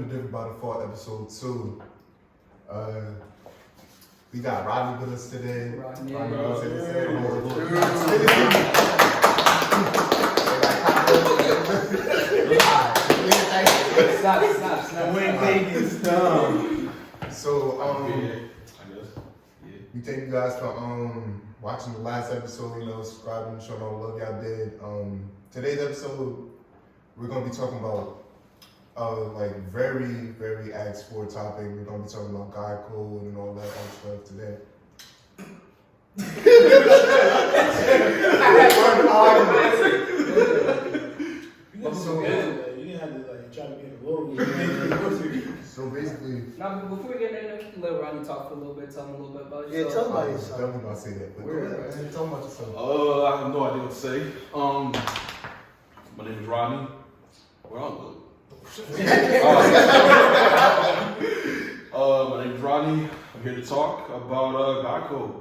welcome to Different by Default episode 2. We got Rodny with us today. Rodny. Stop. So, we thank you guys for watching the last episode, subscribing, showing all the love y'all did. Today's episode, we're gonna be talking about very, very asked for topic. We're gonna be talking about guy code and all that other stuff today. So basically, now before we get into it, let Rodny talk for a little bit, tell him a little bit about yourself. Yeah, tell him about I was yourself. definitely gonna say that, but go ahead, man. Tell them about yourself. I have no idea what to say. My name is Rodny. Where am I? My name is Rodny. I'm here to talk about guy code.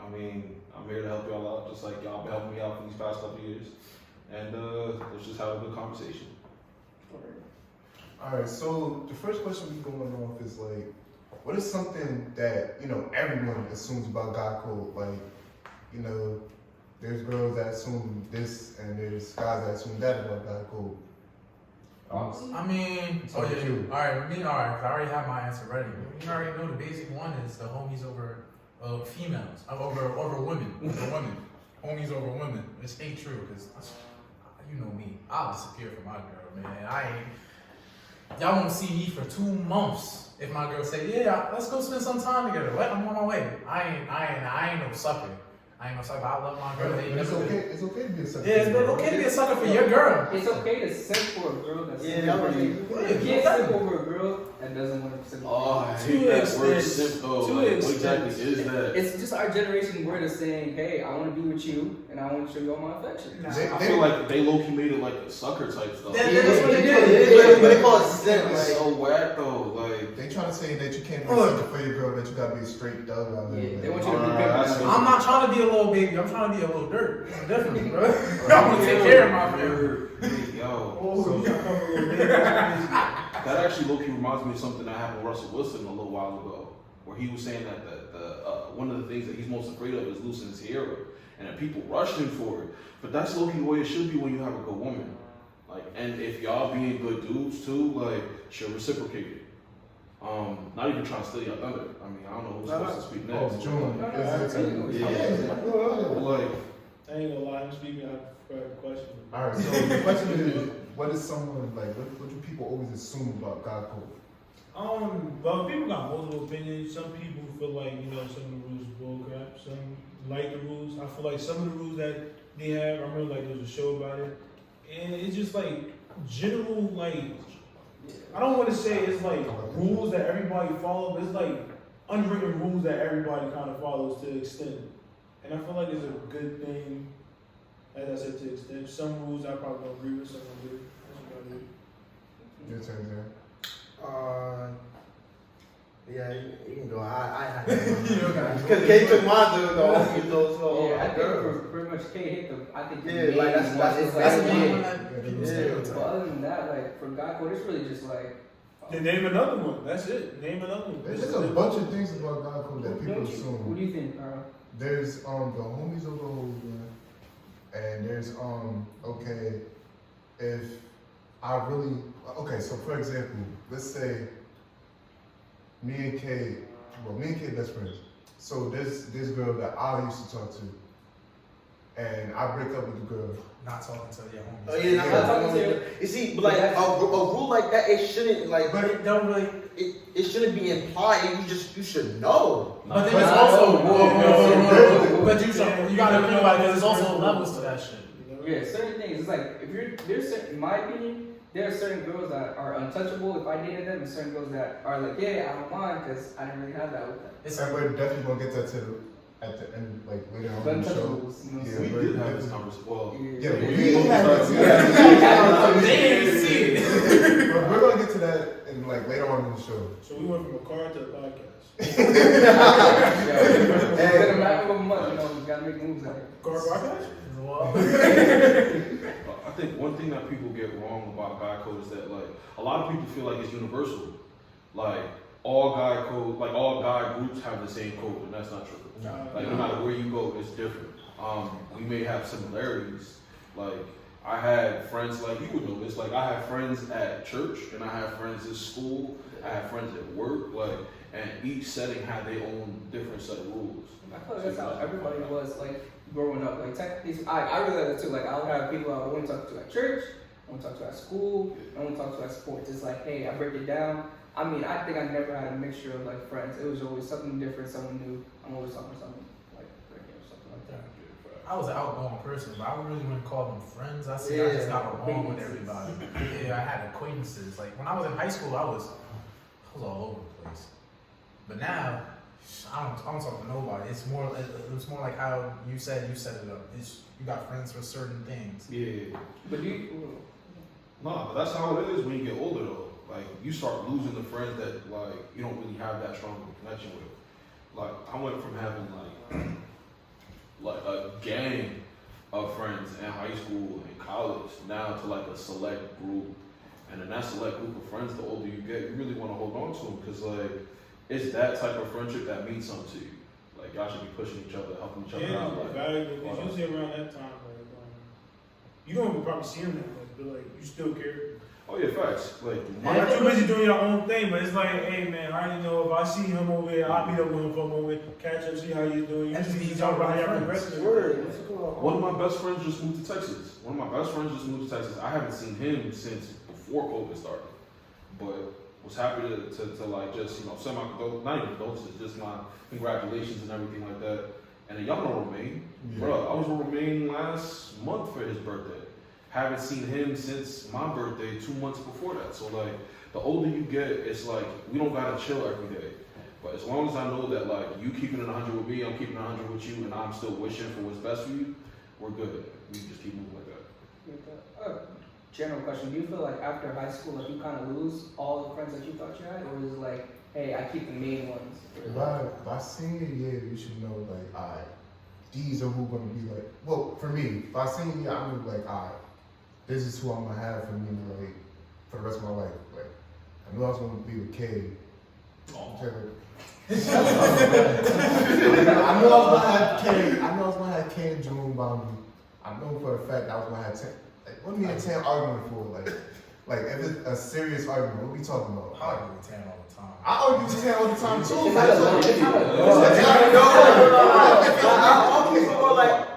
I mean, I'm here to help y'all out, just like y'all been helping me out for these past couple years. And let's just have a good conversation. Alright, so the first question we going off is what is something that, everyone assumes about guy code? There's girls that assume this and there's guys that assume that about guy code. I mean, alright, with me, alright, I already have my answer ready. You already know the basic one is the homies over females, over women, homies over women. Which ain't true, because you know me, I'll disappear from my girl, man. Y'all won't see me for 2 months if my girl say, yeah, let's go spend some time together. What? I'm on my way. I ain't no sucker. I love my girl. It's okay to be a sucker. Yeah, it's okay to be a sucker for your girl. It's okay to simp for a girl that's Yeah, you can't simp over a girl that doesn't want to simp. Oh, I hate that word simp though. What exactly is that? It's just our generation word of saying, hey, I want to be with you and I want to show you all my affection. I feel like they low-key made it like a sucker type stuff. That's what they did. They call it simp. It's so whack though. They trying to say that you can't be a sucker for your girl, that you gotta be a straight thug out there. Yeah, they want you to be big. I'm not trying to be a little baby. I'm trying to be a little dirt. Definitely, bro. I want to take care of my girl. Yo. That actually low-key reminds me of something that happened with Russell Wilson a little while ago, where he was saying that one of the things that he's most afraid of is losing his hero, and that people rushed him for it. But that's low-key the way it should be when you have a good woman. And if y'all being good dudes too, she'll reciprocate it. Not even trying to steal your thunder. I mean, I don't know who's supposed to speak next. June. I ain't gonna lie, I'm speaking out for a question. Alright, so the question is, what is someone what do people always assume about guy code? Well, people got multiple opinions. Some people feel like, some of the rules is bullcrap. Some like the rules. I feel like some of the rules that they have, I remember there was a show about it. And it's just general, I don't want to say it's rules that everybody follow, but it's unwritten rules that everybody kind of follows to the extent. And I feel like it's a good thing, as I said, to the extent. Some rules I probably don't agree with, some I do. Your turn, man. Yeah, you can go. I because Kay took mine though. So yeah, I think for pretty much Kay hit the. I think that's the main. But other than that, for guy code, it's really just Then name another one. That's it. Name another one. There's just a bunch of things about guy code that people assume. What do you think, Carl? There's the homies over hoes, and there's okay, if I really so for example, let's say me and Kay best friends. So there's this girl that I used to talk to, and I break up with the girl. Not talking to your homies. Oh yeah, not talking to you. You see, but a rule like that, it shouldn't But it don't really. It shouldn't be implied. You should know. But then it's also But you gotta think about it, because there's also levels to that shit. Yeah, certain things. It's in my opinion, there are certain girls that are untouchable if I dated them, and certain girls that are I don't mind because I didn't really have that with them. And we're definitely gonna get that at the end, later on in the show. We did have this conversation. Well, we had this. But we're gonna get to that later on in the show. So we went from a car to a podcast. Hey, a matter of a month, we gotta make moves out here. Car podcast? I think one thing that people get wrong about guy code is that like a lot of people feel like it's universal. Like all guy code, like all guy groups have the same code, and that's not true. Like no matter where you go, it's different. We may have similarities. Like I had friends, like you would know this. Like I have friends at church, and I have friends at school. I have friends at work. Like, and each setting had their own different set of rules. I feel like that's how everybody was like growing up. Like technically, I realized that too. Like I would have people I would talk to at church, I would talk to at school, I would talk to at sports. It's like, hey, I break it down. I mean, I think I never had a mixture of like friends. It was always something different, someone new. I'm always talking to someone like drinking or something like that. I was an outgoing person, but I really wouldn't call them friends. I see I just got along with everybody. Yeah, I had acquaintances. Like when I was in high school, I was all over the place. But now, I don't talk to nobody. It's more like how you set it up. You got friends for certain things. Yeah. But Nah, but that's how it is when you get older though. Like you start losing the friends that like you don't really have that strong of a connection with. Like I went from having like a gang of friends in high school and college now to like a select group. And in that select group of friends, the older you get, you really want to hold on to them because like it's that type of friendship that means something to you. Like y'all should be pushing each other, helping each other out. Like, valuable. It's usually around that time. You don't even probably see them that much, but like you still care. oh yeah, facts. Like You're too busy doing your own thing, but it's like, hey man, I already know if I see him over here, I'll meet up with him for a moment, catch up, see how he's doing. You just talk about how you're progressing. one of my best friends just moved to Texas. I haven't seen him since before COVID started. But was happy to like just, not even condolences, just my congratulations and everything like that. And then y'all know Romaine. Yeah. Bro, I was with Romaine last month for his birthday. Haven't seen him since my birthday 2 months before that. So like the older you get, it's like we don't gotta chill every day. But as long as I know that like you keeping it 100 with me, I'm keeping it 100 with you, and I'm still wishing for what's best for you, we're good. We just keep moving like that. General question: do you feel like after high school, like you kind of lose all the friends that you thought you had, or is it like, hey, I keep the main ones? By senior year, you should know, like, alright, these are who gonna be like, well, for me, by senior year, I knew, like, alright, this is who I'm gonna have for me, like, for the rest of my life. Like, I knew I was gonna be with K. I knew I was gonna have K and June by me. I know for a fact I was gonna have 10. Like, what me and Tam arguing for? Like if it's a serious argument, what we talking about? I argue with Tam all the time. I argue with Tam all the time too.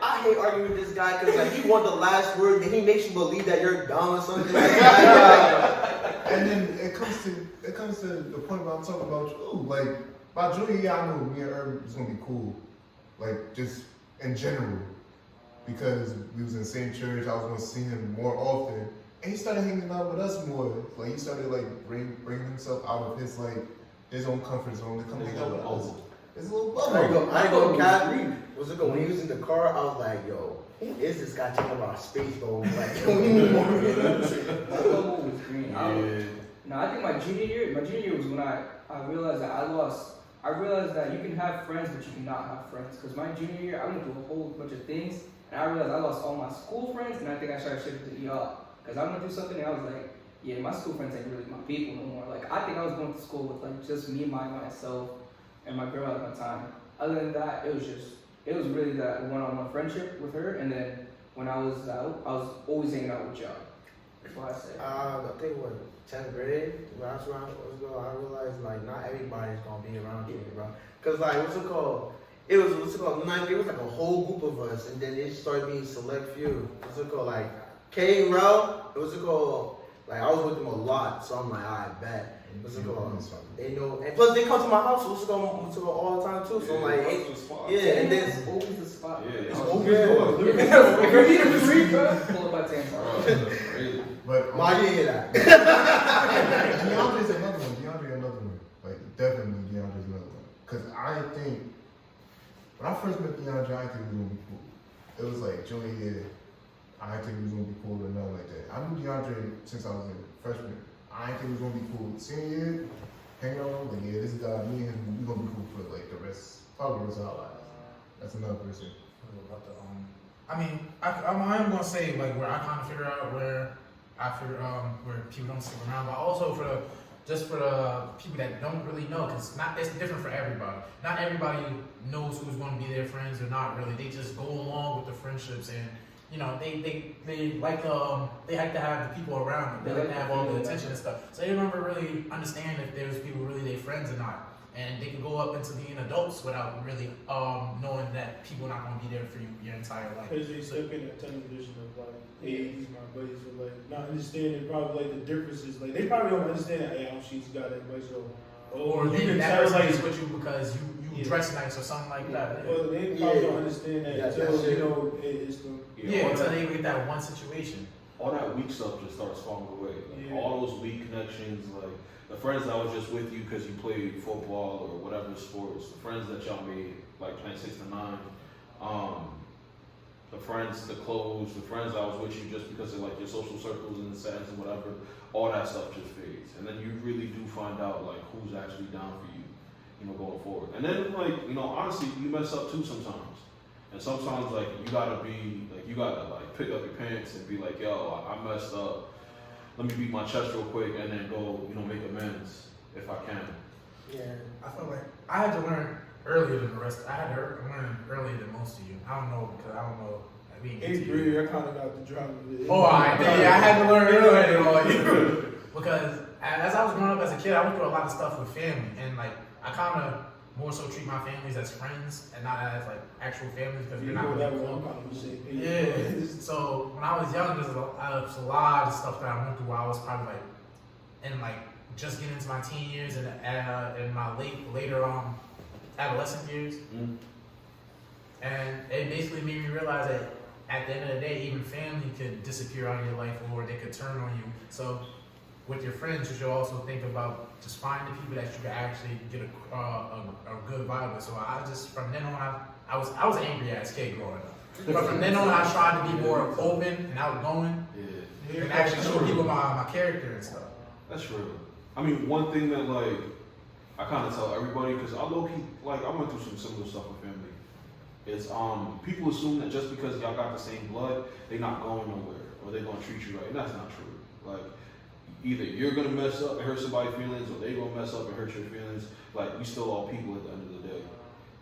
I hate arguing with this guy because like he want the last word and he makes you believe that you're dumb or something like that. And then it comes to the point where I'm talking about you. Like by junior year, I knew me and Herb was gonna be cool. Like just in general. Because we was in the same church, I was gonna see him more often. And he started hanging out with us more. Like he started like bringing himself out of his own comfort zone to come hang out with us. It's a little bubble. I ain't go cap. What's it go? When he was in the car, I was like, yo, who is this guy talking about space though? Like, we need more. That bubble was green. Yeah. No, I think my junior year was when I realized that I realized that you can have friends, but you cannot have friends. Because my junior year, I went through a whole bunch of things. And I realized I lost all my school friends, and I think I started shifting to ER. Because I went through something, and I was like, yeah, my school friends ain't really my people no more. Like, I think I was going to school with, like, just me, myself, and my girl at my time. Other than that, it was really that one-on-one friendship with her, and then when I was out, I was always hanging out with y'all. That's what I said. I think when 10th grade, last round was ago, I realized, like, not everybody's going to be around you, bro. Because, like, what's it called? It was like a whole group of us, and then it started being select few. What's it called? Like K and Rel. What's it called? Like I was with them a lot, so I'm like, I bet. What's it called? They know, and plus they come to my house. What's it called all the time too. So I'm like, yeah, and then it's always the spot. Yeah, it's always If you're eating a treat, bro, pull up by 10. But I didn't hear that. DeAndre's another one. Like definitely DeAndre's another one. Cause I think when I first met DeAndre, I think we was gonna be cool. It was like junior year. I didn't think we was gonna be cool or nothing like that. I knew DeAndre since I was a freshman. I didn't think we was gonna be cool. Senior year, hanging out, like yeah, this guy, me and him, we gonna be cool for like the rest, probably the rest of our lives. That's another person. What about I mean, I'm gonna say like where I kind of figure out where where people don't stick around, but also for the people that don't really know, because it's different for everybody. Not everybody knows who's going to be their friends or not really. They just go along with the friendships, and you know they like they like to have the people around them. They like to have all the attention and stuff. So they don't ever really understand if there's people really their friends or not. And they can go up into being adults without really knowing that people are not going to be there for you your entire life. Because they stuck in that television of like, hey, these my buddies, but like not understanding probably like the differences. Like they probably don't understand that. Hey, she's got that much, Or you can that tell person like is with you because you dress nice or something like that. Well, they probably don't understand that until you know it's the Until they get that one situation. All that weak stuff just starts falling away. Like, all those weak connections, like the friends that was just with you because you played football or whatever sports, the friends that y'all made, like playing 6 to 9, the friends, the clothes, the friends that was with you just because of like your social circles and the sets and whatever, all that stuff just fades. And then you really do find out like who's actually down for you, you know, going forward. And then like, you know, honestly, you mess up too sometimes. And sometimes like you gotta pick up your pants and be like, yo, I messed up. Let me beat my chest real quick and then go, you know, make amends if I can. Yeah. I feel like I had to learn earlier than the rest. I had to learn earlier than most of you. I don't know because I don't know. I mean, 8th grade, I kind of got the drop of it. Oh, I had to learn earlier than all you because as I was growing up as a kid, I went through a lot of stuff with family, and like I kind of more so treat my families as friends and not as like actual families because you're not really close. Yeah. So when I was young, there's a lot of stuff that I went through where I was probably like, and like just getting into my teen years and in my later adolescent years, and it basically made me realize that at the end of the day, even family could disappear out of your life or they could turn on you. So with your friends, you should also think about just finding people that you can actually get a good vibe with. So I just, from then on, I was an angry ass kid growing up. But from then on, I tried to be more open and outgoing and actually show people my character and stuff. That's true. I mean, one thing that like I kind of tell everybody, because I low-key, like I went through some similar stuff with family. It's people assume that just because y'all got the same blood, they not going nowhere or they gonna treat you right. And that's not true. Like either you're gonna mess up and hurt somebody's feelings, or they gonna mess up and hurt your feelings. Like we still all people at the end of the day.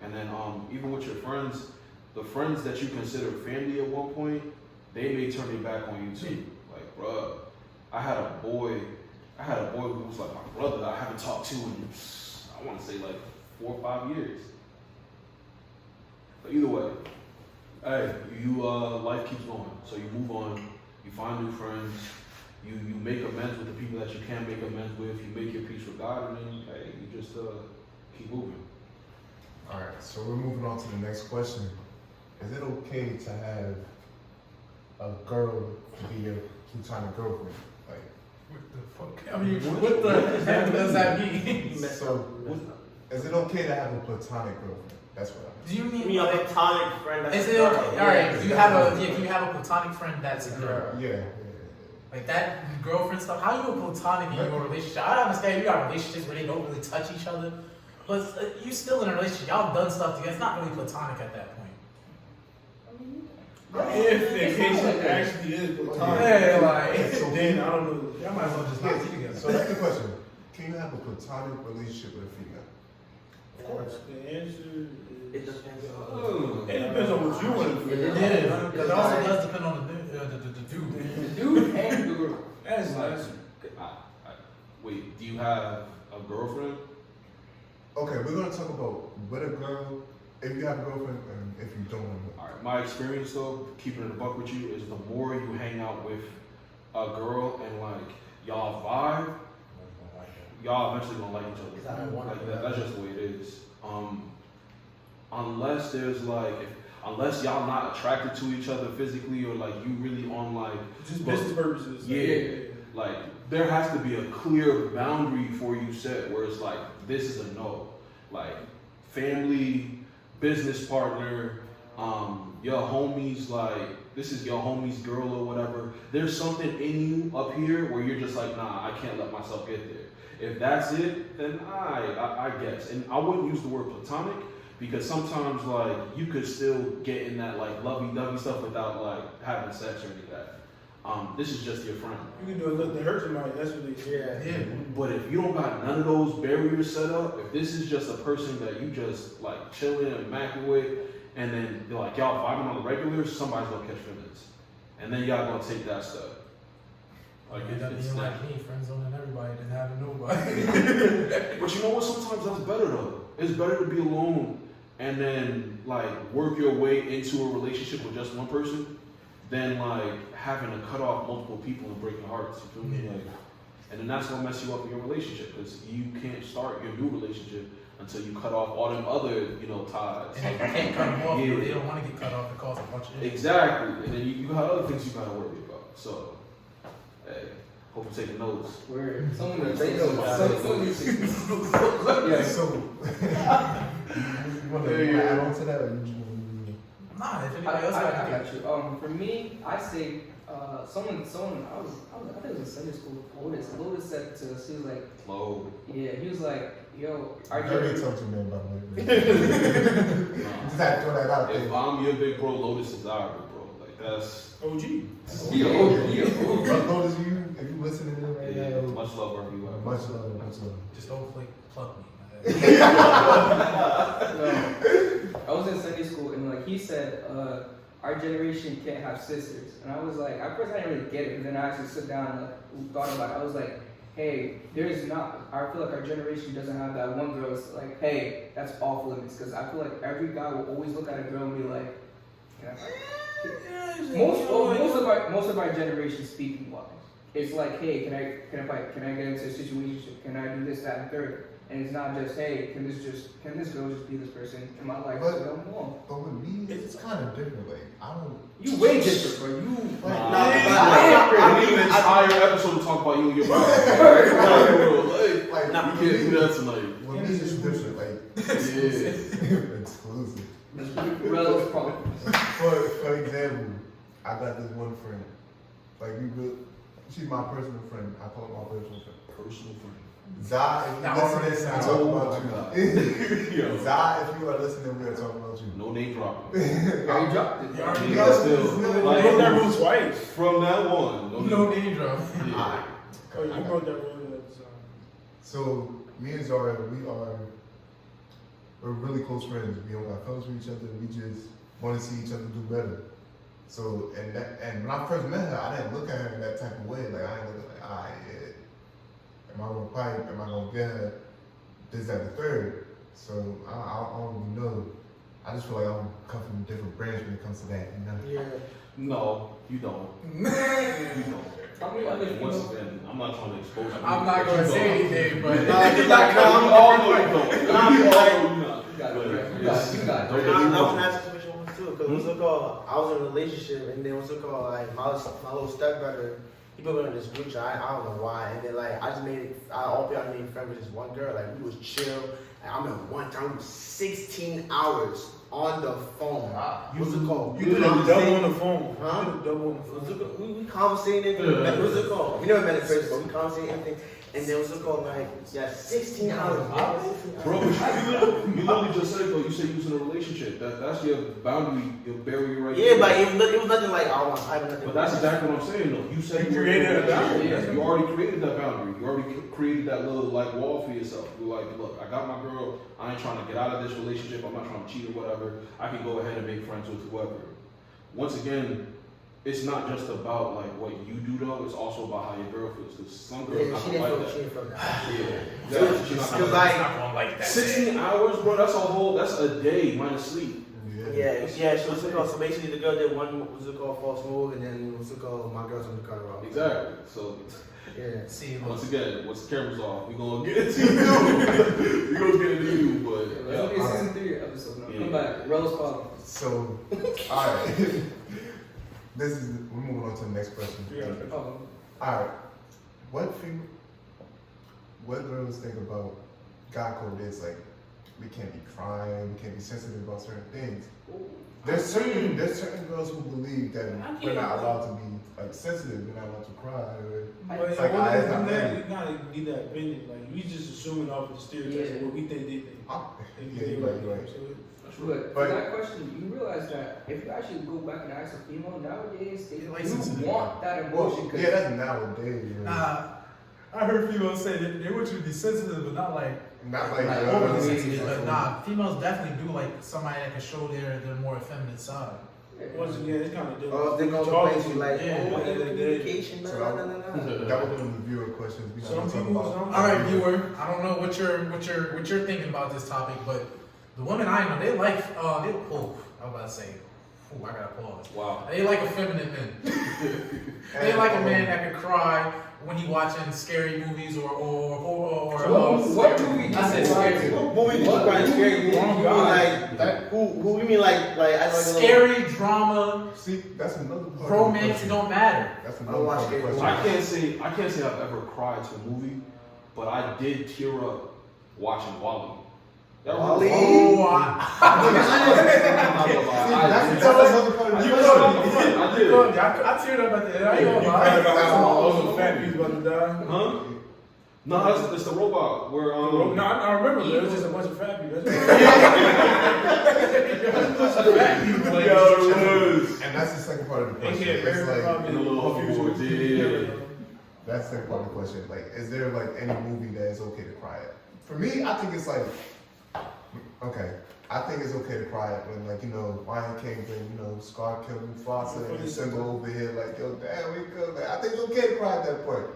And then even with your friends, the friends that you consider family at one point, they may turn their back on you too. Like, bruh, I had a boy who was like my brother that I haven't talked to in I want to say like 4 or 5 years. But either way, hey, life keeps going. So you move on, you find new friends, you make amends with the people that you can make amends with, you make your peace with God, and then hey, you just keep moving. All right, so we're moving on to the next question. Is it okay to have a girl be your platonic girlfriend? Like, What the fuck? I mean, what does that mean? so, is it okay to have a platonic girlfriend? That's what I Do you You mean mean a platonic friend that's Is a it girl? okay? All right. Do you have a platonic friend that's a girl? mean. Yeah. Like that girlfriend stuff. How you a platonic in your relationship? I understand you got relationships where they don't really touch each other, but you still in a relationship. Y'all done stuff together. It's not really platonic at that point. If the case actually is platonic, Yeah, like So then I don't know. y'all might as well just not be together. So that's the question. Can you have a platonic relationship with a female? Of course, the answer It is. depends It depends on what you want to do. Yeah, because it also does depend on the dude. The dude and the girl. That's nice. Wait, do you have a girlfriend? Okay, we're gonna talk about with a girl, if you have a girlfriend and if you don't. Alright, my experience though, keeping it a buck with you, is the more you hang out with a girl and like y'all vibe, y'all eventually gonna like each other. Like that's just the way it is. Unless there's like, unless y'all not attracted to each other physically or like you really on like Just business purposes. Yeah. Like there has to be a clear boundary for you set where it's like this is a no. Like family, business partner, your homies, like this is your homie's girl or whatever. There's something in you up here where you're just like, nah, I can't let myself get there. If that's it, then I guess. And I wouldn't use the word platonic Because sometimes like you could still get in that like lovey-dovey stuff without like having sex or any of that. This is just your friend. You can do a little to hurt somebody. That's what they say. Yeah. But if you don't got none of those barriers set up, if this is just a person that you just like chilling and macking with, and then they're like y'all vibing on the regular, somebody's gonna catch feelings, and then y'all gonna take that step. Like Like end up it's being not- like me, friend zoning everybody, than having nobody. But you know what? Sometimes that's better though. It's better to be alone and then like work your way into a relationship with just one person than like having to cut off multiple people and breaking hearts. You feel me? Yeah. Like, and then that's gonna mess you up in your relationship because you can't start your new relationship until you cut off all them other ties. And if you can't cut them off, Yeah. they don't want to get cut off to cause a bunch of issues. Exactly. And then you have other things you gotta worry about. So, hey, hope you're taking notes. Where someone needs Take to those someone needs to Yeah, so you want to add on to that, or you just want to? Nah, if I anybody else got got you. For me, I say someone I think it was in Sunday school. Lotus said to us, he was like, Low. yeah, he was like, yo, our Very generation. intelligent man, by the way. You just had to throw that out If there. I'm your big bro, Lotus is our big bro. Like that's OG. Lotus, if you listening to him right yeah. now, Much love wherever you are. much love, much love. Just don't pluck me. I was in Sunday school and like he said, our generation can't have sisters. And I was like, at first I didn't really get it, but then I actually sit down and like, thought about it. I was like, hey, there's not, I feel like our generation doesn't have that one girl that's like, hey, that's off limits. Because I feel like every guy will always look at a girl and be like, most of our generation speaking wise, it's like, hey, can I get into a situation? Can I do this, that, and third? And it's not just, hey, can this girl just be this person in my life? But- So, no. But with me, it's kind of different. Like, I don't. You way different, bro. You. I need an entire episode to talk about you and your brother. Like, We can't do that tonight. with me, it's different. Like, Yeah. exclusive. Rel's problem. For example, I got this one friend. Like, she's my personal friend. I call her my personal friend. Personal friend. Zai, if Now, you already listening, we sounds- talking Oh about my you. Yo. Zai, if you are listening, we are talking about you. No name dropping. Yeah, you dropped it. You already Yeah, still. You Like, broke that rule twice. from now on, No name drop. Yeah. Oh, you broke that rule at the time. So me and Zara, we're really close friends. We don't got feelings for each other. We just want to see each other do better. So and when I first met her, I didn't look at her in that type of way. Like I didn't look like, am I gonna pipe? Am I gonna get her? This, that, the third. So I don't even know. I just feel like I'm come from a different branch when it comes to that. You know. Yeah. No, you don't. You don't. How many other And once females? again, I'm not trying to expose you. I'm not gonna say anything, but We all know you don't. We all know you not. You got it, But right? yes. You got it. Don't I get me was in wrong. that situation once too, because what's it called? I was in a relationship, and then what's it called? Like my little stepbrother, he put me on this group chat. I don't know why, and then like I just made it. All I made friends with this one girl. Like we was chill. And I remember one time we was 16 hours on the phone. What's it called? You did a double on the phone. Huh? You did a double on the What's phone. it called? We conversated. Yeah. What's it called? We never met in person, but we conversated everything. And then what's it called? Like, yeah, 16 hours. Bro, you literally just said though, you said you was in a relationship. That's your boundary, your barrier right Yeah, there. but it was nothing like I want to nothing. But that's exactly what I'm saying though. You said You were in created a boundary. relationship. You already created that boundary. You already created that little like wall for yourself. You're like, look, I got my girl. I ain't trying to get out of this relationship. I'm not trying to cheat or whatever. I can go ahead and make friends with whoever. Once again, it's not just about like what you do though. It's also about how your girl feels. Because some girls Yeah, not she gonna didn't like feel that. she from that. Yeah, Because she's not Cause gonna like, not gonna like that. 16 hours, bro. That's a day minus sleep. yeah, so what's it called? So basically, the girl did one, what's it called, false move, and then what's it called, my girl's on the cut her off. Exactly. So Yeah. See, look, once again, once the camera's off, we gonna get into you. We gonna get into you, but Let's look yeah. at season 3 episode now. Yeah. Come back. Rel's problem. So, all right. We're moving on to the next question. Yeah. Oh, All right. What girls think about God code is like we can't be crying, we can't be sensitive about certain things. There's certain girls who believe that we're not allowed to be like sensitive, we're not allowed to cry. But It's like, I you man. gotta get that opinion. Like we just assuming off the stereotypes of what we think they think. Yeah, you're right. But But- for that question, you realize that if you actually go back and ask a female nowadays, they like do sensitive. want that Well, emotion. 'Cause yeah, that's nowadays. Man. I heard females say that they want you to be sensitive, but not like Not like overly uh, sensitive. But nah, females definitely do like somebody that can show their more effeminate side. Once again, it's kind of different. Oh, if they go to Talk place to you like, yeah, oh, yeah, communication, So no. That was one of the viewer questions. We Some gotta talk people, about. All right, viewer. I don't know what you're thinking about this topic, but the women I know, they like I was about to say, I gotta pause. Wow. They like effeminate men. They like a man that can cry when he watching scary movies or what movie? I said scary. What movie did you find scary? You mean like, who you mean like I know Scary drama, See, that's another part. romance. It don't matter. That's I another don't watch part of the scary question. I can't say I've ever cried to a movie, but I did tear up watching Wally. That was Wally? Oh, That's another part of the question. I did. I teared up at the end. I ain't You gonna cried lie. about how all the fat people about to die. Huh? No, it's the robot where No, I remember there was just a bunch of fat people. That's And that's the second part of the They question. get It's very like, probably in the little hoverboards, yeah. that's the second part of the question. Like, is there like any movie that is okay to cry at? For me, I think it's like, okay, I think it's okay to cry at when, like, you know, Lion King and, Scar killed Mufasa and Simba over here, like, yo, damn, we good. Like, I think it's okay to cry at that point.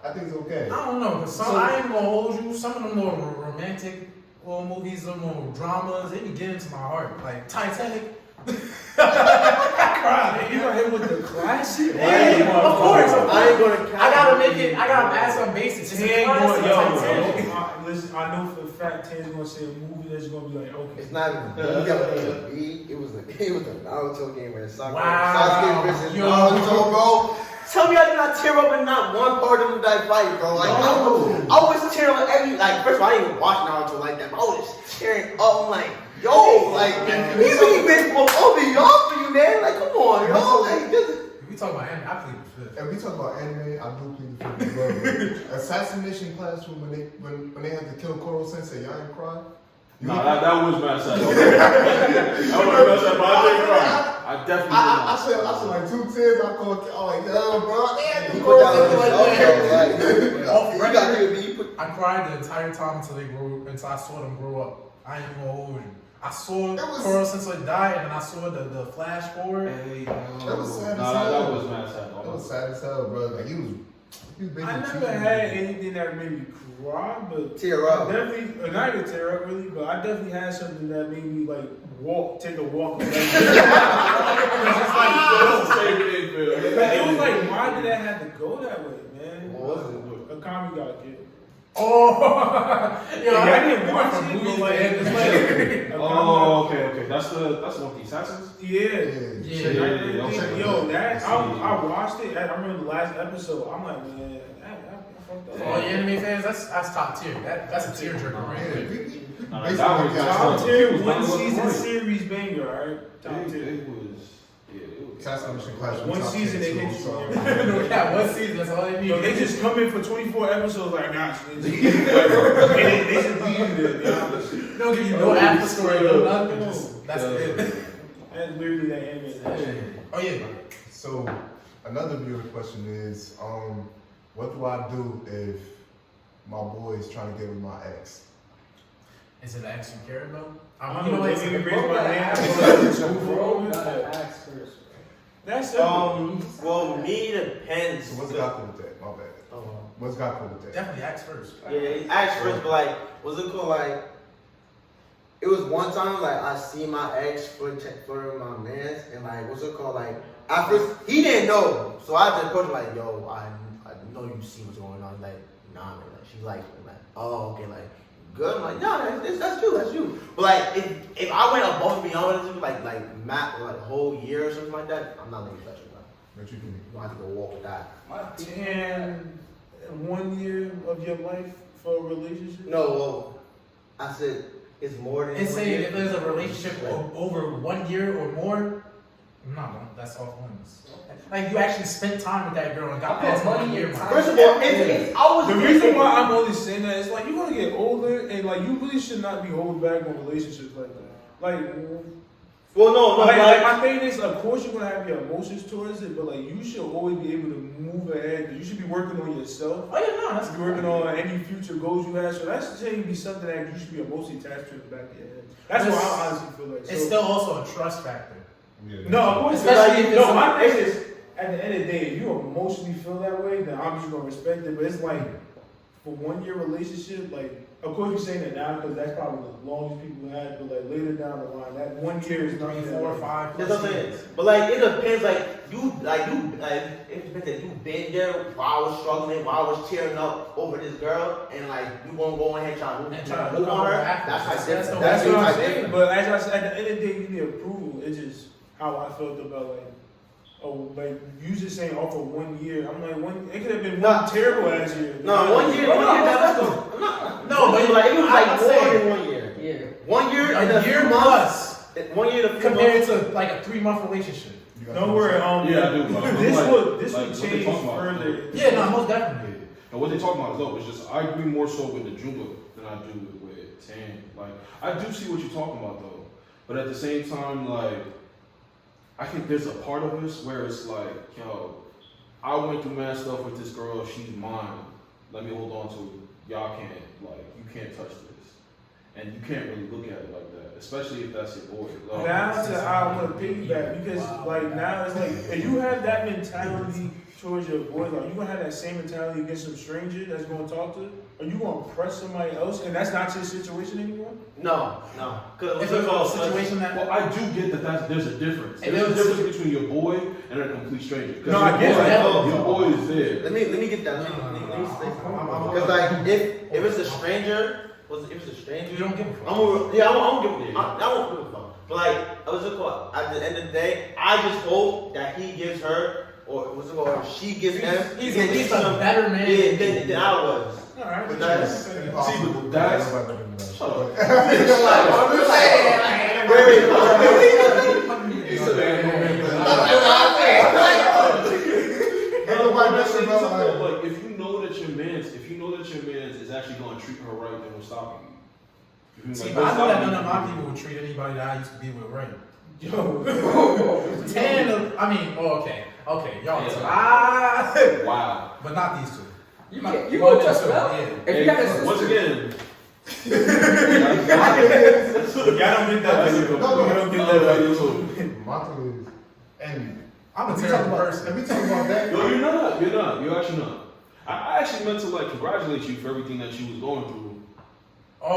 I think it's okay. I don't know, cause I ain't gonna hold you. Some of the more romantic movies, the more dramas, they be getting to my heart. Like Titanic. I cried. You gonna hit with the classic? Yeah, of course. I ain't gonna count. I gotta make it. I gotta add some basics. It's a Tan classic, going, Titanic. listen, I know for a fact Tan's gonna say a movie that's gonna be like, okay. It's not even a movie. It was a Naruto game where Sasuke Wow. versus Yo. Naruto, bro. Tell me I did not tear up in not one part of that fight, bro. Like I was tearing up every first of all, I didn't even watch Naruto like that, but I was just tearing up. I'm like, yo, like he really been over y'all for you, man. Like, come on, yo. Like this. If we talk about anime, I plead the fifth. If we talk about anime, I do plead the fifth as well. Assassination Classroom, when they had to kill Koro Sensei, y'all didn't cry? Nah, that was mad sad. That was mad sad, but I didn't cry. I definitely I said like 2 tears. I like, yo, bro, damn, He you put Koro down Sensei his like that. Off You record, got to be put. I cried the entire time until I saw them grow up. I ain't gonna hold you. I saw Koro Sensei die, and then I saw the flash forward. Hey, That was sad as Nah, hell. that was mad sad. That was sad as hell, bro. Like, he was basically I never cheating. had anything that made me cry, but Tear up. I definitely, not even tear up really, but I definitely had something that made me like take a walk. Like, That's the same thing, Phil. it was like, why did that have to go that way, man? What was it? A comic got killed. Oh, Yeah, I didn't watch from it, movies but like, to it's anime. like a Oh, okay. That's the one with the assassins. Yeah. Yeah. Yo, that I watched it. I remember the last episode. I'm like, man, that fucked up. For all you anime fans, that's top tier. That's a tearjerker right Yeah, there. we Nah, basically that was- got Top some- tier, It was one not season great. series banger, alright? Top It tier. was. Assassination Classroom. One top season 10 they too, hit you. so- No cap, one season, that's all they need. Yo, they just come in for 24 episodes like, nah, and they just leave you there, yo. don't give you no after story, no nothing. Just that's it. That's literally that anime. Oh yeah. So another viewer question is, what do I do if my boy is trying to get with my ex? Is it an ex you care about? I You don't know know, what? they It's even a- raise my hand. Bro, gotta ask first. That's simple. Well, me depends. So what's got cool with that? My bad. Oh. What's got cool with that? Definitely ask first. Yeah, ask first, but like, what's it called? Like, it was one time like I see my ex for my man, and like, what's it called? Like, at first he didn't know, so I just approached him like, yo, I know you see what's going on. Like, nah, man. Like, she likes me. Like, oh, okay, like, good. I'm like, no, that's you. But like, if I went above and beyond with like a whole year or something like that, I'm not letting you touch it. What you can You have to go walk with that. 1 year of your life for a relationship? No, well, I said it's more than. And 1 say year. if there's a relationship over 1 year or more, no, that's off limits. Like you actually spent time with that girl and got past money 1 year. and mark. time. First of all, it's always The reason why I'm only saying that is like you're gonna get older and like you really should not be holding back on relationships like that. Like, well, no, like my thing is, of course you're gonna have your emotions towards it, but like you should always be able to move ahead. You should be working on yourself. Oh yeah, no, that's Be working on any future goals you have. So that's saying be something that you should be emotionally attached to in the back of your head. That's what I honestly feel like. It's So, still also a trust factor. Yeah, no, of course, Especially if it's no. My thing is, at the end of the day, if you emotionally feel that way, then obviously you're gonna respect it. But it's like for 1 year relationship, like of course you're saying that now because that's probably the longest people had. But like later down the line, that 1 year is 3, nothing. 4, 5. That's what I'm saying. But like it depends. Like it depends that you been there while I was struggling, while I was tearing up over this girl, and like you gonna go ahead trying to move on her. That's That's what I'm saying. But as I said, at the end of the day, you need approval. It's just how I felt about like. Oh, like you just saying off of 1 year. I'm like it could have been one terrible ass year. No, 1 year. That's no, but like it was like more than 1 year. Yeah. 1 year and a year plus 1 year to compared to like a 3-month relationship. Don't worry. Yeah, I do. But This would change further. Yeah, no, most definitely. And what they talking about is dope. It's just I agree more so with the Juba than I do with Tan. Like I do see what you're talking about though, but at the same time, like I think there's a part of us where it's like, yo, I went through mad stuff with this girl. She's mine. Let me hold on to it. Y'all can't. Like you can't touch this, and you can't really look at it like that, especially if that's your boy. Like, Now I want to piggyback because like now it's like if you have that mentality towards your boy, like you gonna have that same mentality against some stranger that's gonna talk to, or you gonna press somebody else, and that's not your situation anymore. No. If it's a situation that well, I do get that there's a difference. If There's a it was- difference between your boy and a complete stranger. No, I get that. Your boy is there. Let me get that. Let me say something. Because like if it's a stranger, if it's a stranger, you don't give a fuck. I won't give a fuck. But like, what's it called? At the end of the day, I just hope that he gives her, or what's it called, or she gives him. He's at least a better man. Yeah, than I was. All right, But that's See, but that's shut up. Like if you know that your man's is actually going to treat her right, then what's stopping you? See, but I know that none of my people would treat anybody that I used to be with right. Yo, Okay, y'all. Yeah. Wow. But not these two. You Not- can one go and trust two, Mel. yeah. If you had a sister. Once again, y'all don't get that. You don't get that. My thing is, and I'm a if we terrible talk about- person. If we talk about that, no, you're not. You're actually not. I actually meant to like congratulate you for everything that you was going through. Yeah. I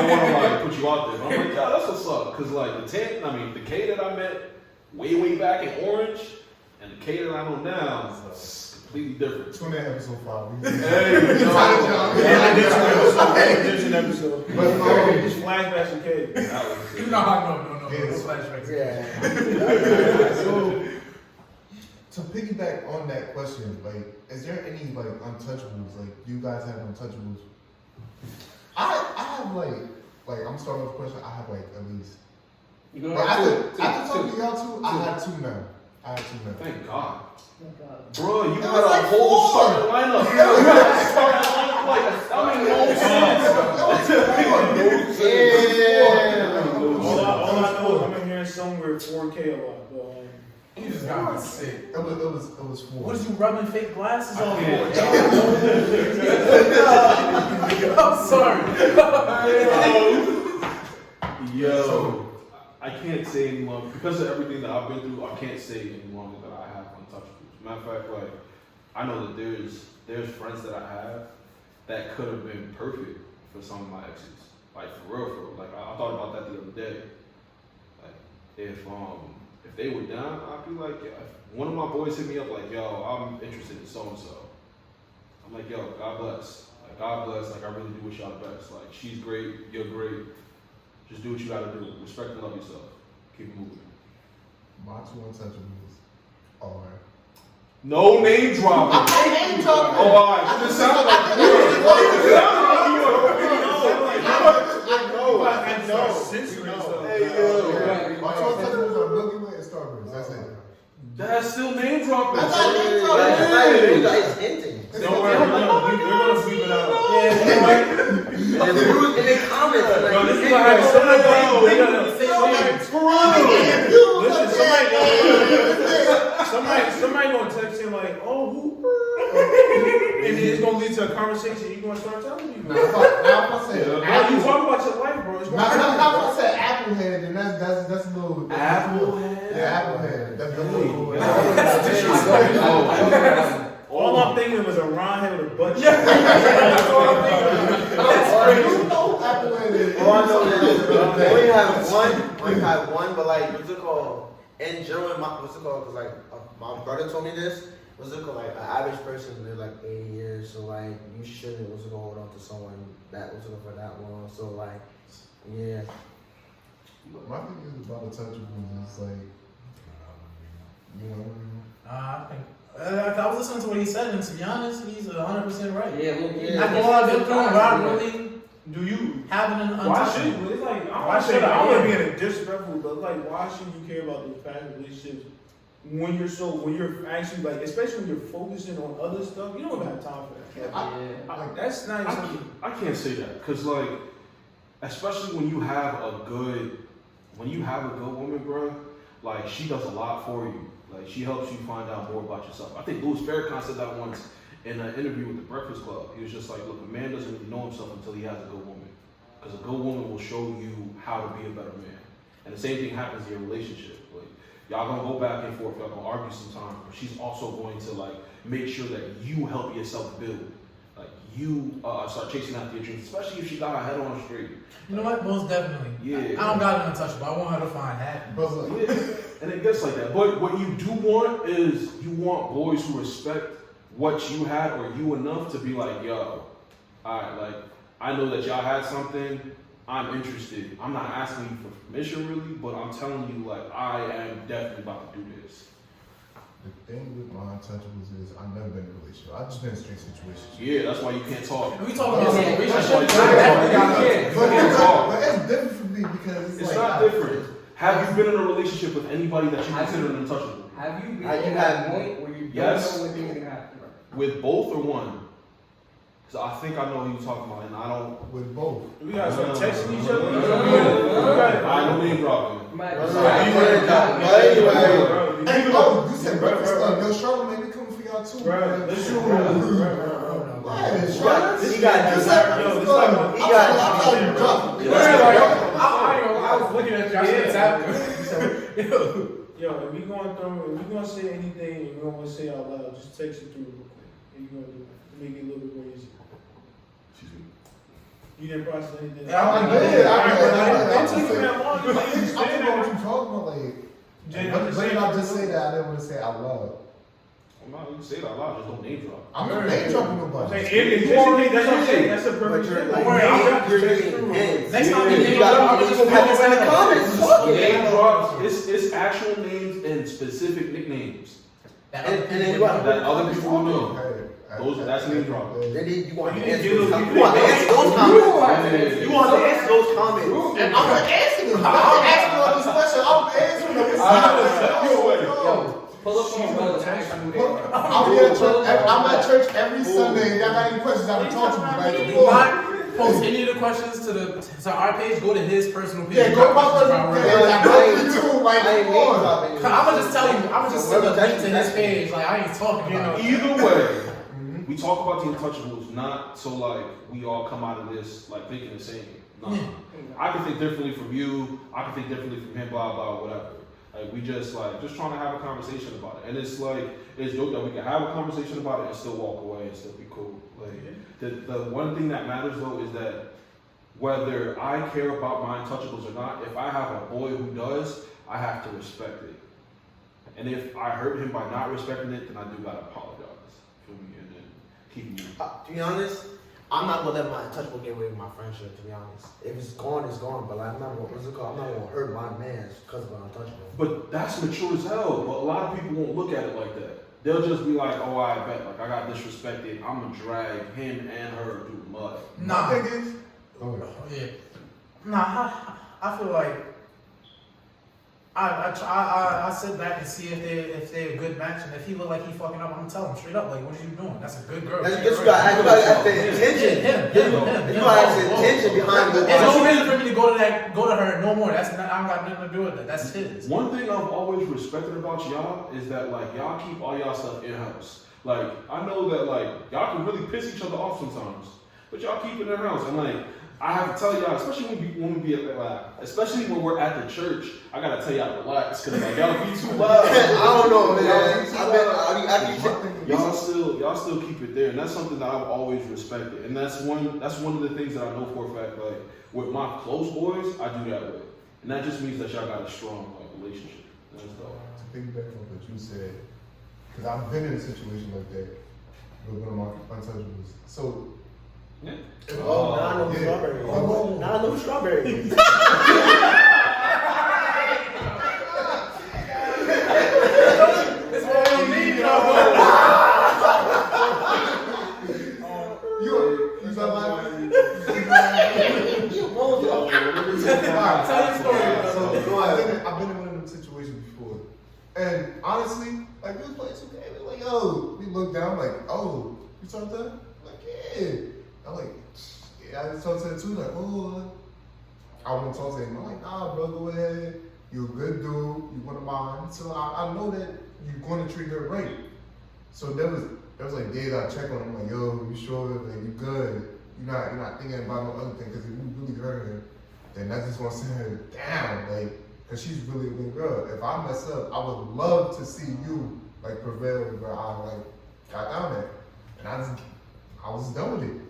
don't want to like put you out there. But I'm like, yeah, that's what's up. Cause like the K that I met way back in Orange, and the K that I know now is completely different. tune in episode 5. Hey, There's an episode. But, Just flashbacks and K. You know how no Yes. flashbacks. Yeah. So to piggyback on that question, like, is there any like untouchables? Like, you guys have untouchables? I have like I'm starting with a question. I have like at least. You gonna But have after talking to y'all two, I had two now. Thank God. Oh, God. Bro, you It got was a like whole four. starting lineup. You got a starting lineup like that made no sense. All I know is I've been hearing somewhere 4K a lot, but You just got me sick. It was 4. What is you rubbing fake glasses on can't. for? I'm sorry. Yo, I can't say any longer because of everything that I've been through. I can't say any longer that I have untouchables. Matter of fact, like I know that there's friends that I have that could have been perfect for some of my exes. Like for real. Like I thought about that the other day. Like if they were down, I'd be like, yeah. If one of my boys hit me up like, yo, I'm interested in so and so. I'm like, yo, God bless. Like God bless. Like I really do wish y'all the best. Like she's great, you're great. Just do what you gotta do. Respect and love yourself. Keep it moving. My two untouchables are. No name dropping. I'm name dropping. Oh, all right. It sounded like you. I know censoring stuff. Hey, yo. My two untouchables are Milky Way and Starburst. That's it. That's still name dropping. That's not name Like, dropping. it's hinting. Don't worry, they're gonna sweep it out. And they comment. Bro, this is Like, like somebody somebody gonna text him like, oh, who? And then it's gonna lead to a conversation. You're gonna start telling people. Now if I say Now you Apple, talk about your life, bro. It's now gonna if I say Applehead, then that's a little. Applehead? Yeah, Applehead. That's a little. all I'm thinking was a round head with a butt. You know Applehead is. Oh, I know that. Only have one, but like, what's it called? In general, what's it called? Cause like, my brother told me this. What's it called? Like, an average person live like 80 years, so like, you shouldn't hold on to someone that was for that long. So like, yeah. My thing is about untouchables is like, you know. I think. I was listening to what he said, and to be honest, he's 100% right. Yeah, look, Yeah. After all I've been through, but I really Do you? having an Why untouchable. should it's like Why I'm should I? not being disrespectful, but like why should you care about those past relationships when you're actually like, especially when you're focusing on other stuff, you don't have time for that. Like that's not something. I can't say that because like, especially when you have a good woman, bro. Like she does a lot for you. Like she helps you find out more about yourself. I think Louis Farrakhan said that once in an interview with the Breakfast Club. He was just like, look, a man doesn't really know himself until he has a good woman, because a good woman will show you how to be a better man. And the same thing happens in your relationship. Like y'all gonna go back and forth, y'all gonna argue sometimes, but she's also going to like make sure that you help yourself build. Like you start chasing after your dreams, especially if she got her head on straight. You know what? Most definitely. Yeah. I don't got an untouchable. I want her to find happiness. But look, Yeah, and it gets like that. But what you do want is you want boys who respect what you had or you enough to be like, yo, alright, like I know that y'all had something, I'm interested. I'm not asking you for permission really, but I'm telling you like I am definitely about to do this. the thing with my untouchables is I've never been in a relationship. I've just been in straight situations. Yeah, that's why you can't talk. And we talking about Yeah, that's why relationships. you I definitely got can't untouchables. But, can't talk. but it's different for me because it's It's like not different. Have you been in a relationship with anybody that you consider an untouchable? Have you been Have you at that had- point where you don't Yes. know when things are gonna happen? With both or one? Because I think I know who you're talking about, and I don't. with both. We gotta start texting each other. No. You I know name dropping. Right. Right. Hey, oh, you said breakfast club. Yo, Charlotte made me come for y'all too. Right, man. that's true. Yeah, He Charlotte. got You said Yo, breakfast this club. like- I thought you dropped it. I was looking at you. I should have tapped you. Yo, if we gonna say anything and we gonna say out loud, just text it through real quick. If you gonna do it, to make it a little bit more easy. You didn't process anything. Yeah, I did. Don't take it that long. I You think just I stand know what there. you're talking about. Like, Jay, when did I just say that? I didn't want to say out loud. I'm not gonna say it out loud, just don't name drop. I'm not name dropping I'm nobody. saying, if it's just me, that's what I'm saying. That's a But perfect you're example. like, Don't worry, I'm you're just getting hints. Next time you You name gotta drop, I'm just just put it in the comments. Fuck it. Name drops, it's actual names and specific nicknames And then you got that other people will know. Hey, That's name dropping. Then you want to You answer didn't those get comments. You want to answer those comments. You want to Yeah. answer those comments. And I'm gonna answer them. I'm gonna ask you all these questions. I'm answering them. It's Yo, pull up on brother and ask him who they are. I'm at church every Sunday. Y'all got any questions? I can talk to you. Like, Do not post any of the questions to our page. Go to his personal page. yeah, go to my personal page. I go to you. Like, I ain't come name on. dropping. I'm gonna just tell you. I'm gonna just send a link to his page. Like I ain't talking about it. Either way, we talk about the untouchables, not so like we all come out of this like thinking the same. No. Yeah. I can think differently from you, I can think differently from him, blah blah, whatever. Like we just trying to have a conversation about it. And it's like it's dope that we can have a conversation about it and still walk away and still be cool. Like the one thing that matters though is that whether I care about my untouchables or not, if I have a boy who does, I have to respect it. And if I hurt him by not respecting it, then I do gotta apologize. Feel me? And then keep moving. To be honest, I'm not gonna let my untouchable get away with my friendship. To be honest, if it's gone, it's gone. But like, I'm not gonna, I'm not gonna hurt my man because of an untouchable. But that's mature as hell. But a lot of people won't look at it like that. They'll just be like, oh, I bet. Like, I got disrespected. I'm going to drag him and her through the mud. Nah. My thing is, Yeah. Nah. I I feel like I sit back and see if they're a good match, and if he look like he fucking up, I'm gonna tell him straight up, like, what are you doing? That's a good girl. That's you gotta ask the intention. You gotta ask the intention behind the. There's no reason for me to go to her no more. That's not. I don't got nothing to do with it. That's his. One thing I've always respected about y'all is that like y'all keep all y'all stuff in house. Like I know that like y'all can really piss each other off sometimes, but y'all keep it in house. And like I have to tell y'all, especially especially when we're at the church, I gotta tell y'all to relax because like y'all be too loud. I don't know, man. Y'all still keep it there, and that's something that I've always respected. And that's one of the things that I know for a fact. Like with my close boys, I do that with, and that just means that y'all got a strong like relationship. That's dope. To piggyback on what you said, because I've been in a situation like that with one of my untouchables. So. Yeah. Oh, now I know strawberry. Oh. Now I know strawberry. That's what we need, You sound like Tell your story. So I've been in one of them situations before, and honestly, like we was playing 2K, we like, yo, we look down, like, oh, you talking to her? Like, yeah. I'm like, yeah, I just talked to her too, like, oh, I want to talk to him. I'm like, nah, bro, go ahead. You're a good dude. You one of mine. So I know that you're going to treat her right. So there was like days I check on him, like, yo, you sure? Like, you good? You're not thinking about no other thing. Because if you really hurt her, then that's just going to send her down. Like, because she's really a good girl. If I mess up, I would love to see you, like, prevail where I, like, got down there. And I was done with it.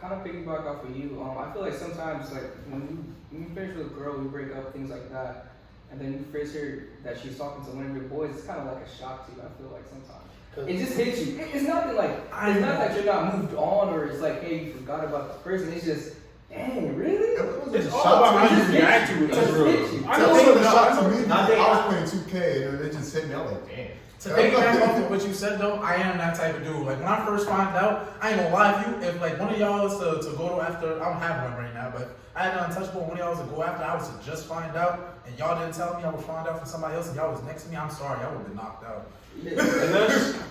Kind of piggyback off of you. I feel like sometimes, like when you finish with a girl, you break up, things like that, and then you first hear that she's talking to one of your boys. It's kind of like a shock to you. I feel like sometimes it just hits you. It's nothing like it's not that you're not moved on, or it's like, hey, you forgot about this person. It's just, dang, really? It's all about how you react to it. I know it was a shock to me. I was playing 2K and it just hit me. I'm like, damn. To piggyback off of what you said though, I am that type of dude. Like when I first found out, I ain't gonna lie to you, if like one of y'all was to go after, I don't have one right now, but I had an untouchable, one of y'all was to go after, I was to just find out, and y'all didn't tell me I would find out from somebody else, and y'all was next to me, I'm sorry, I would have been knocked out. And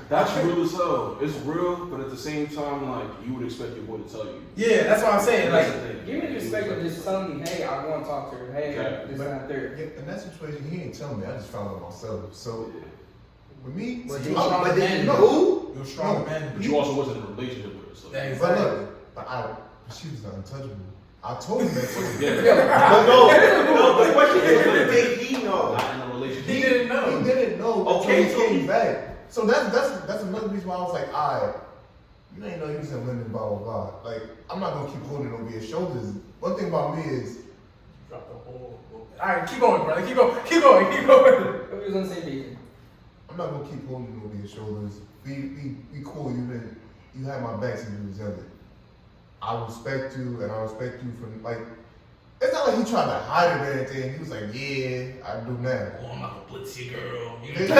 that's real as hell. It's real, but at the same time, like you would expect your boy to tell you. Yeah, that's what I'm saying. Like, give me the respect of just telling me, hey, I want to talk to her. Hey, this and that, third. In that situation, he ain't telling me. I just found out myself. So with me, But you then You're a strong man. But you also wasn't in a relationship with her. So. Yeah, but exactly. look, but she was untouchable. I told him that too. Yeah. But no, the question is, did he know? Not in a relationship. He didn't know. He didn't know Okay, until so he came back. So that's another reason why I was like, alright, you ain't know he was in London, blah blah blah. Like, I'm not gonna keep holding over your shoulders. One thing about me is, Drop the whole. Alright, keep going, brother. Keep going. We was on the same page. I'm not gonna keep holding over your shoulders. We cool. You had my back since you was younger. I respect you, and I respect you for like. It's not like he tried to hide it or anything. He was like, "Yeah, I do now." Oh, I'm not gonna blitz you, girl. If he said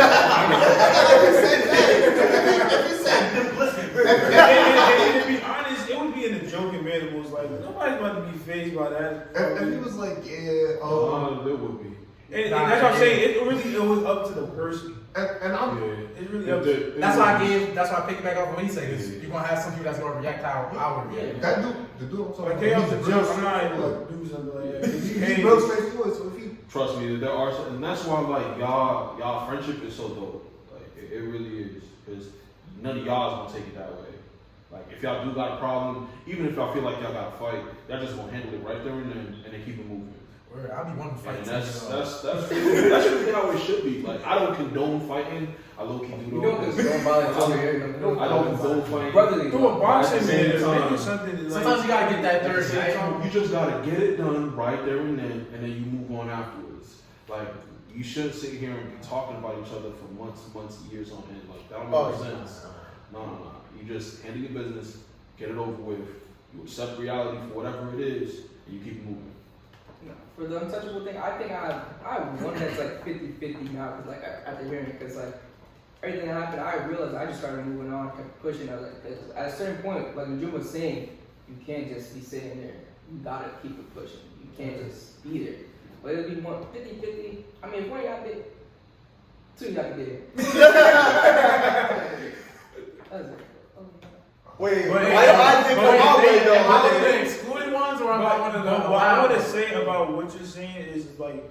And to be honest, it would be in a joking manner. It was like, nobody's about to be fazed by that. and he was like, "Yeah, There would be. And that's what I'm saying. It was up to the person. and I'm." Yeah. It's really up to. That's why I picked back off what he said. You're gonna have some people that's gonna react how I would react. That dude, the dude I'm talking Like, about, they off he's the real jump. I'm not even straightforward. gonna do something like that. He's real straightforward. So if he, Trust me, there are some, and that's why like y'all friendship is so dope. Like it really is, because none of y'all is gonna take it that way. Like if y'all do got a problem, even if y'all feel like y'all got to fight, y'all just gonna handle it right there and then keep it moving. I'll be one to fight. And that's really how it should be. Like I don't condone fighting. I low key do You don't condone violence over here. I don't condone fighting. Brotherly. Do a boxing At the same man. time- Maybe something like. Sometimes you gotta get that At the same third. time, you just gotta get it done right there and then you move on afterwards. Like you shouldn't sit here and be talking about each other for months, years on end. Like that don't make sense. No. You just handle your business, get it over with. You accept reality for whatever it is, and you keep moving. No, for the untouchable thing, I think I have one that's like 50-50 now, because like after hearing it, because like everything that happened, I realized I just started moving on, kept pushing. I was like, 'cause at a certain point, like June was saying, you can't just be sitting there. You gotta keep it pushing. You can't just be there. But it'll be more 50-50. I mean, if one of y'all did, two of y'all can get it. That's it. Wait, But- why I didn't come out with though? Am I the excluded ones or am I one of the But what I want to say about what you're saying is like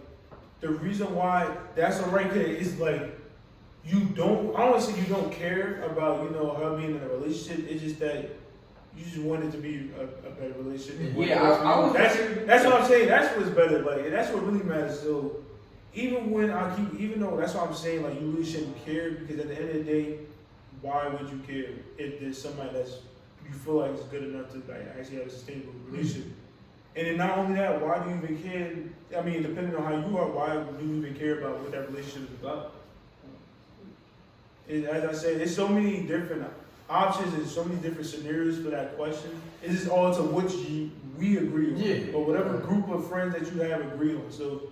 the reason why that's a right there is like you don't. I don't want to say you don't care about her being in a relationship. It's just that you just want it to be a better relationship. Yeah, I was. That's what I'm saying. That's what's better. Like that's what really matters. So even though that's what I'm saying, like you really shouldn't care because at the end of the day, why would you care if there's somebody that's you feel like is good enough to like actually have a sustainable relationship? And then not only that, why do you even care? I mean, depending on how you are, why do you even care about what that relationship is about? As I said, there's so many different options and so many different scenarios for that question. It's just all to which we agree on, or whatever group of friends that you have agree on. So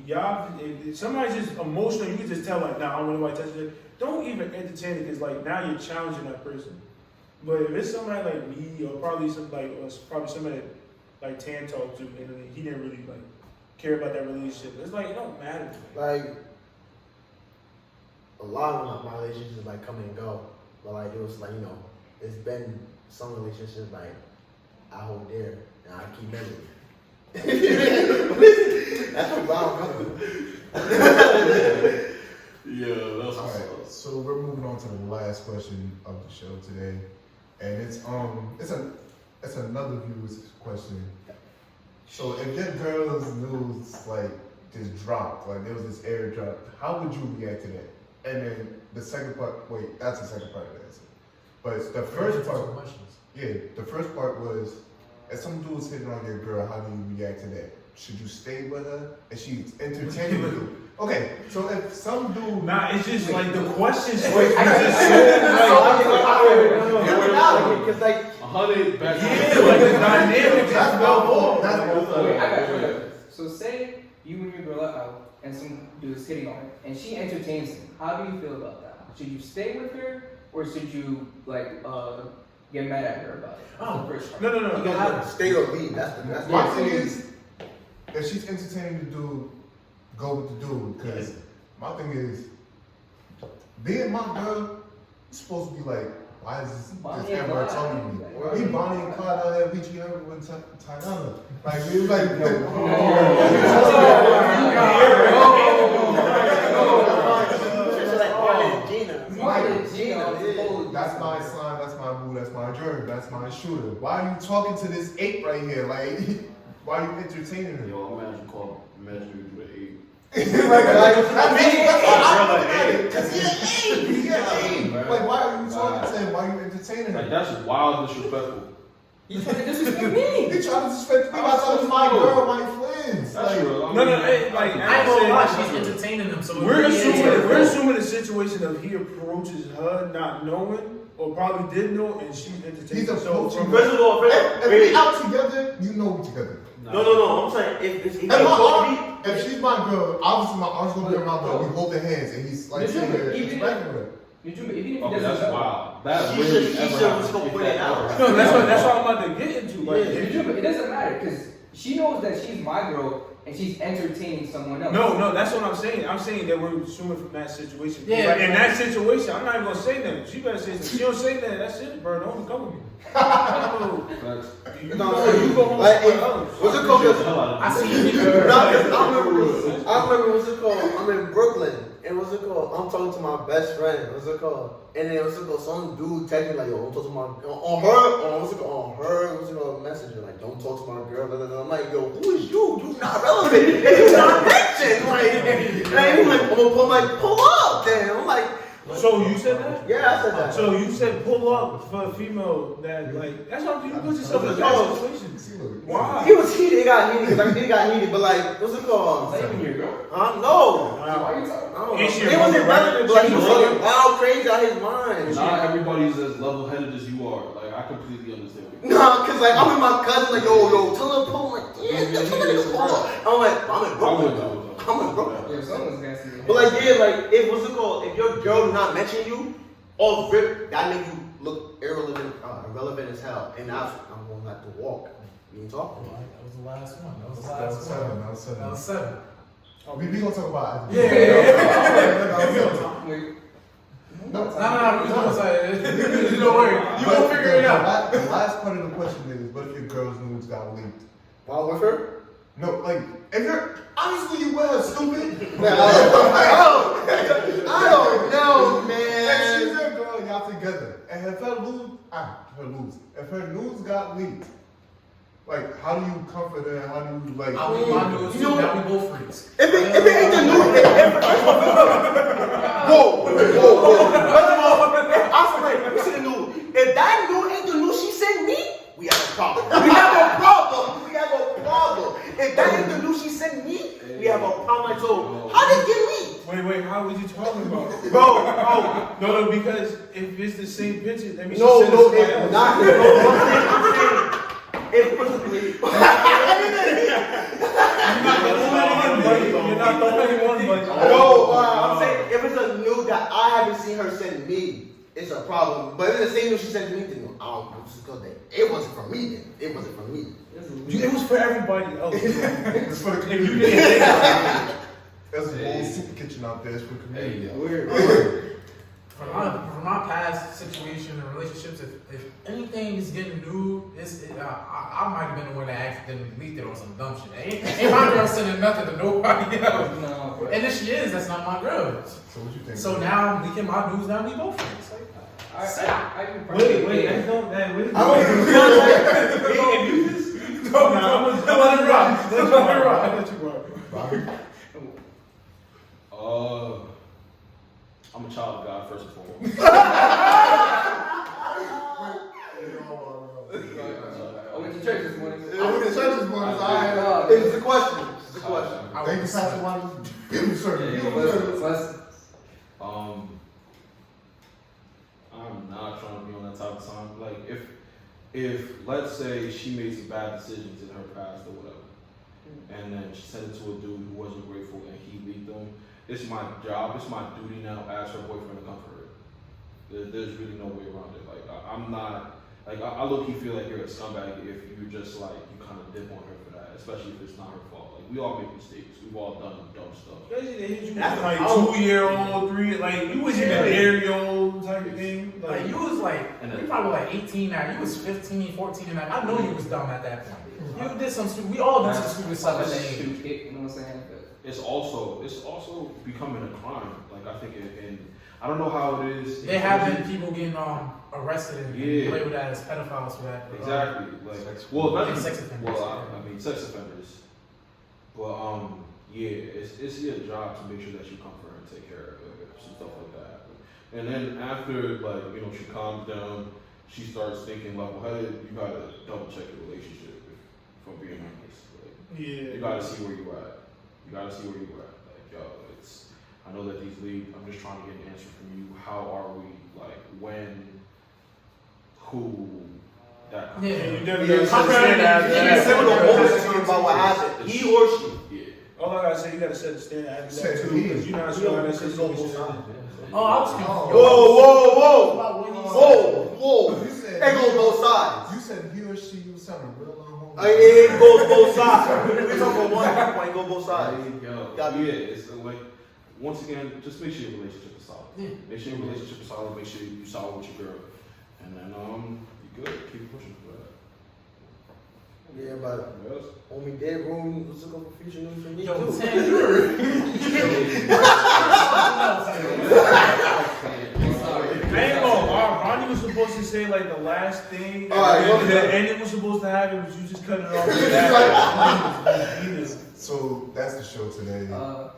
y'all, if somebody's just emotional, you can just tell like, nah, I don't want nobody touching it. Don't even entertain it because like now you're challenging that person. But if it's somebody like me or probably somebody that like Tan talked to and he didn't really like care about that relationship, it's like it don't matter. Like a lot of my relationships like come and go, but like it was like it's been some relationships like I hold dear and I keep memory. That's what I'm Yeah, that's All what's right, up. so we're moving on to the last question of the show today, and it's another viewer's question. So if your girl's news like just dropped, like there was this airdrop, how would you react to that? And then the second part, wait, that's the second part of the answer. But the first part, the first part was, if some dude's hitting on your girl, how do you react to that? Should you stay with her? And she's entertaining you. Okay, so if some dude, Nah, it's just like the questions. Because like 100 back. Yeah, like the dynamic that's is well, that's Wait, I got you. So say you and your girl are out and some dude is hitting on her and she entertains him. How do you feel about that? Should you stay with her or should you like get mad at her about it? Oh, That's the first part. No. you can have stay or leave. That's my thing is, if she's entertaining the dude, go with the dude. Because my thing is, being my girl, you're supposed to be like, why is this ever talking to me? We Bonnie and Clyde out here, we G her with Tiana. Like, we was like, that's my slime, that's my boo, that's my jerk, that's my shooter. Why are you talking to this ape right here? Like, why are you entertaining her? Yo, imagine you do an 8. Like, why are you talking to him? Why are you entertaining Like him? that's just wild and disrespectful. You trying to disrespect me? He trying to disrespect me. I thought it was my girl, my friends. That's Like, real. No, like I ain't gonna lie, she's entertaining them. So we're assuming the situation of he approaches her not knowing, or probably did know, and she's entertaining. he's So approaching. from- First of all, If we out together, you know we together. No. I'm saying if If she's my girl, obviously my arms gonna be around her. We hold their hands, and he's like sitting there interacting with her. Even if he Okay, doesn't that's know. wild. That She really should- ever she should happens just if put that it out. ever No, that's happens. what I'm about to get into. Like, Yeah. It doesn't matter because she knows that she's my girl and she's entertaining someone else. No, that's what I'm saying. I'm saying that we're assuming from that situation. Yeah. Like, in that situation, I'm not even gonna say nothing. She better say something. She don't say nothing. That's it, bro. Don't come with me. No. Facts. You No, go home like, somewhere else. what's it called? I see you. I remember what's it called? I'm in Brooklyn, and what's it called? I'm talking to my best friend. What's it called? And then what's it called? Some dude texted me like, "Yo, don't talk to my on what's it called? Messenger like, don't talk to my girl." Blah, blah, blah. I'm like, "Yo, who is you? You not relevant. You not mentioned." Like, and he's like, pull up." Then I'm like, So you said that? "Yeah, I said that." So you said pull up for a female that like that's how you put yourself in that situation. Why? He was heated. It got heated. Like, it got heated. But like, what's it called? Not even your girl. No. Why are you talking? I don't know. Is she It wasn't relevant, but like, he was like wild, crazy out his mind. Not everybody's as level-headed as you are. Like I completely understand. Nah, cause like I'm with my cousin, like yo, tell her to pull. Like yeah, tell her to pull. I'm like, I'm in Brooklyn. I'm in Brooklyn. Yeah, someone's gassing me. But like yeah, like if what's it called? If your girl do not mention you, off rip, that make you look irrelevant as hell, and I'm gonna have to walk. You ain't talking. That was the last one. That was the That was last seven. one. That was seven. That was 7. We gonna talk about it. Yeah. Wait. No, we don't say it. Don't worry. You won't figure it out. The last part of the question is, what if your girl's nudes got leaked? Why with her? No, like, if you're, obviously you will, stupid. I don't know, If man. she's your girl, y'all together, and if if her nudes got leaked, like, how do you comfort her, and how do you, like, I leave my news too, now we both freaks. If it ain't the new, whoa. First of all, I swear, listen to the new. If that new ain't the new she sent me, we have a problem. We have a problem. If that ain't the new she sent me, we have a problem. Like, so, how did it get leaked? Wait, how was you talking about? Bro. No, because if it's the same picture, that means No, she sent it to somebody it's else. not. No, it's physically. You're not the only one, buddy. No, I'm saying if it's a nude that I haven't seen her send me, it's a problem. But if it's the same nude she sent me, then I don't know. It wasn't for me then. It wasn't for me. It was for everybody else. it's for the If you community. didn't think about it. There's a whole super kitchen out there, it's for the community. From my past situation and relationships, if anything is getting new, I might have been the one that accidentally leaked it on some dumb shit. Ain't my girl sending nothing to nobody else. No, bro. And if she is, that's not my girl. So what you think? So now leaking my news, now we both friends. Wait, that's not that. Wait. I don't even If you just. No, I'm gonna let it rock. Let it rock. I'm a child of God first and foremost. I went to church this morning. I went to church this morning, so I It's the question. thank you, Pastor Wallace. Give me service. I'm not trying to be on that type of time. Like, if let's say she made some bad decisions in her past or whatever, and then she sent it to a dude who wasn't grateful and he leaked them, it's my job, it's my duty now as her boyfriend to comfort her. There's really no way around it. Like, I'm not, like, I low-key feel like you're a scumbag if you just, like, you kind of dip on her for that, especially if it's not her fault. Like, we all make mistakes. We've all done dumb stuff. That's like 2-year-old, 3, like you was even an 8-year-old type of thing. Like you was like, you probably like 18 now. You was 15, 14, and I know you was dumb at that point. You did some stupid. We all did some stupid stuff at that age. You know what I'm saying? It's also becoming a crime. Like, I think I don't know how it is. They have been people getting arrested and labeled as pedophiles for that. Exactly. Sex offenders. Sex offenders. But it's your job to make sure that you comfort her and take care of her, some stuff like that. And then after, like, she calms down, she starts thinking level-headed. You gotta double check your relationship. If I'm being honest, like, you gotta see where you at. Like, yo, I know that these leave. I'm just trying to get an answer from you. How are we? Like, when? Who? That. You You definitely can say what the moment to you about what happened. He or she. All I gotta say, you gotta set the standard after that too, because you're not You sure how don't that because situation you is. don't Oh, I was confused. Whoa. You said It goes both sides. You said he or she, you sounding real unholy. It goes both sides. We're talking about one point, it goes both sides. It's like, once again, just make sure your relationship is solid. Make sure your relationship is solid. Make sure you solid with your girl, and then you good. Keep pushing for that. Yeah, but homie dead room, let's look up for future news for me Yo, too. Sam, you're. I ain't gonna lie, Rodny was supposed to say like the last thing, Alright, and then the ending was supposed to happen, but you just cut it off with that. So that's the show today.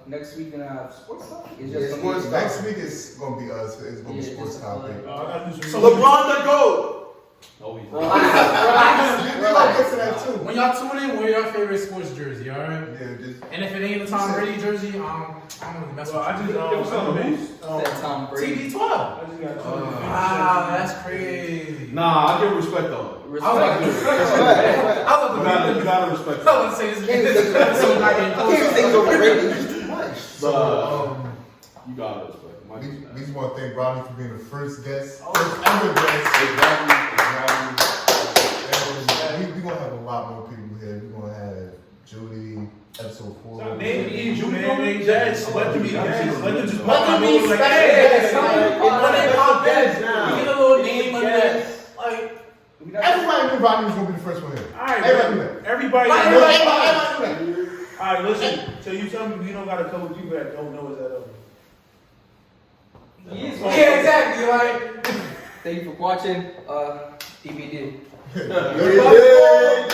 Next week we're gonna have sports talk. It's Yeah, just sports gonna Next week is gonna be us. It's gonna be Yeah, sports just topic. I gotta do some LeBron the GOAT. No, he's We gonna get to that too. When y'all tune in, wear your favorite sports jersey, alright? Yeah, just And if it ain't a Tom Brady jersey, I don't really mess Well, I with just said Tom you. Brady. TB12. I just got Wow, that's crazy. Nah, I give respect though. I was like, You gotta respect. I was saying this episode not getting I can't even think posted. overrated. He's too much. so. You gotta respect. We just want to thank Rodney for being the first guest, first ever guest. Exactly. And we gonna have a lot more people here. We're gonna have Judy, episode 4. Stop naming each You man, know they me, just let them be Jets. guests. Let them just Let pop them on be over like special that. guests. When they pop in, now. we get a little name under Yes. this. Like, We not- Everybody knew Rodney was gonna be the first one here. Alright, Everybody knew man. that. Everybody. Everybody knew that. Alright, listen. So you tell me we don't got a couple people that don't know us at all. He is. yeah, exactly. Like, Thank you for watching. DVD. Yeah.